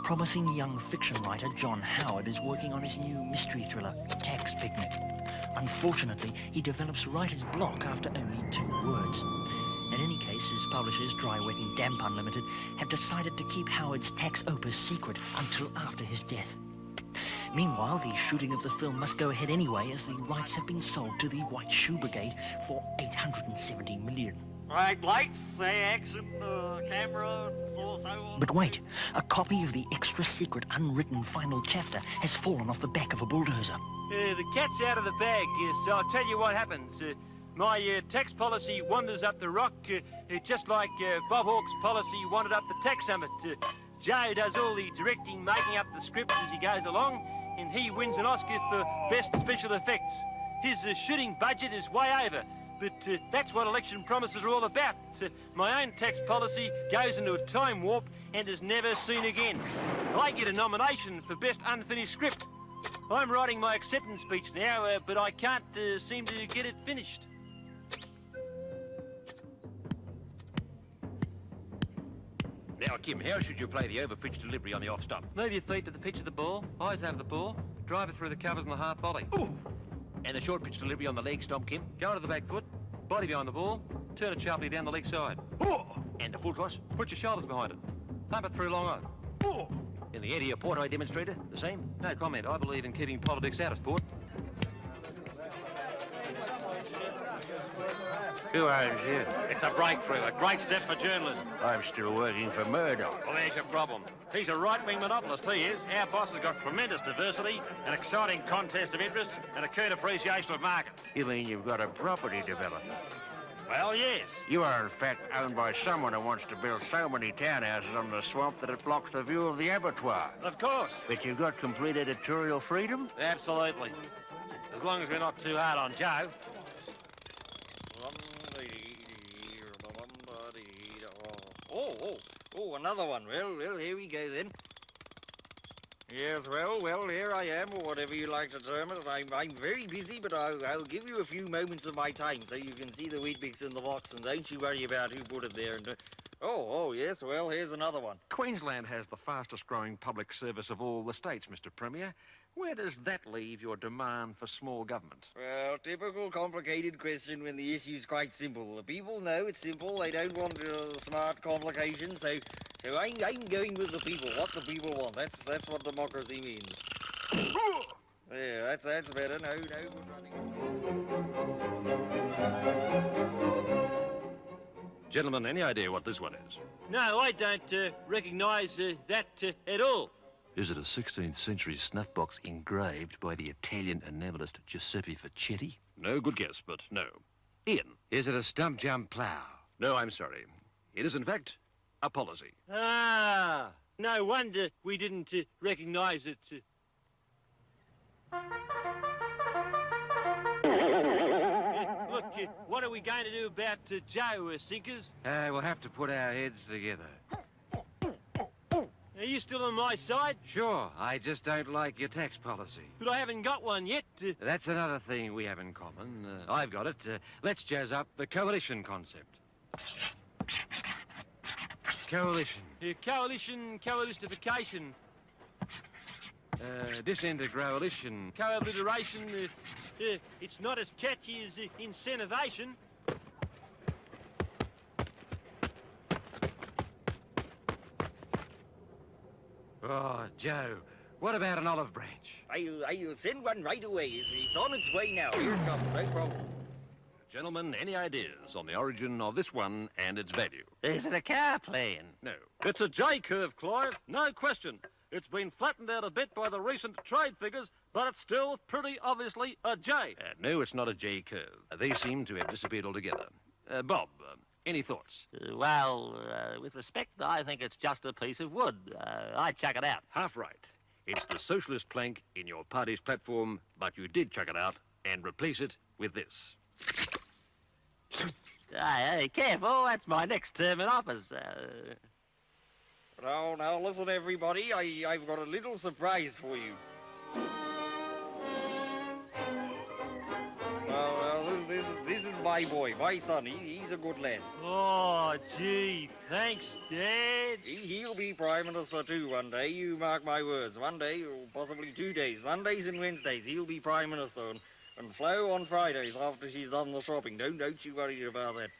Promising young fiction writer John Howard is working on his new mystery thriller, Tax Picnic. Unfortunately, he develops writer's block after only 2 words. In any case, his publishers, Dry, Wet and Damp Unlimited, have decided to keep Howard's tax opus secret until after his death. Meanwhile, the shooting of the film must go ahead anyway, as the rights have been sold to the White Shoe Brigade for $870 million. Right, lights, say action, camera, so on. But wait, a copy of the extra-secret, unwritten final chapter has fallen off the back of a bulldozer. The cat's out of the bag, so I'll tell you what happens. My tax policy wanders up the rock, just like Bob Hawke's policy wandered up the tax summit. Joe does all the directing, making up the scripts as he goes along, and he wins an Oscar for Best Special Effects. His shooting budget is way over, but that's what election promises are all about. My own tax policy goes into a time warp and is never seen again. I get a nomination for Best Unfinished Script. I'm writing my acceptance speech now, but I can't seem to get it finished. Now, Kim, how should you play the over-pitch delivery on the off-stump? Move your feet to the pitch of the ball, eyes over the ball, drive it through the covers on the half volley. Ooh. And the short-pitch delivery on the leg stump, Kim? Go to the back foot, body behind the ball, turn it sharply down the leg side. Ooh. And the full toss? Put your shoulders behind it. Thump it through long on. Ooh. In the Eddie Porto demonstrator, the same? No comment. I believe in keeping politics out of sport. Who owns you? It's a breakthrough, a great step for journalism. I'm still working for Murdoch. Well, there's your problem. He's a right-wing monopolist, he is. Our boss has got tremendous diversity, an exciting contest of interests, and a keen appreciation of markets. You mean you've got a property development? Well, yes. You are, in fact, owned by someone who wants to build so many townhouses on the swamp that it blocks the view of the abattoir. Of course. But you've got complete editorial freedom? Absolutely. As long as we're not too hard on Joe. Oh, another one. Well, here we go then. Yes, well, here I am, or whatever you like to term it. I'm very busy, but I'll give you a few moments of my time so you can see the wheat bix in the box, and don't you worry about who put it there. And oh, yes, well, here's another one. Queensland has the fastest-growing public service of all the states, Mr. Premier. Where does that leave your demand for small government? Well, typical complicated question when the issue's quite simple. The people know it's simple. They don't want smart complications, so I'm going with the people. What the people want. That's what democracy means. Yeah, that's better. No. Gentlemen, any idea what this one is? No, I don't recognise that at all. Is it a 16th century snuff box engraved by the Italian enamelist Giuseppe Facchetti? No, good guess, but no. Ian. Is it a stump jump plough? No, I'm sorry. It is, in fact, a policy. Ah, no wonder we didn't recognise it. Look, what are we going to do about Joe, Sinkers? We'll have to put our heads together. Are you still on my side? Sure, I just don't like your tax policy. But I haven't got one yet. That's another thing we have in common. I've got it. Let's jazz up the coalition concept. Coalition. Coalistification. Disintegration. Co-obliteration. It's not as catchy as incentivation. Oh, Joe, what about an olive branch? I'll send one right away. It's on its way now. Here it comes, no problem. Gentlemen, any ideas on the origin of this one and its value? Is it a car plane? No. It's a J-curve, Clive. No question. It's been flattened out a bit by the recent trade figures, but it's still pretty obviously a J. No, it's not a J curve. They seem to have disappeared altogether. Bob, any thoughts? With respect, I think it's just a piece of wood. I'd chuck it out. Half right. It's the socialist plank in your party's platform, but you did chuck it out and replace it with this. Hey, careful. That's my next term in office. Now, listen, everybody. I've got a little surprise for you. is my boy, my son. He's a good lad. Oh, gee, thanks, Dad. He'll be Prime Minister too one day, you mark my words. One day, or possibly 2 days. Mondays and Wednesdays, he'll be Prime Minister. And Flo on Fridays after she's done the shopping. Don't you worry about that.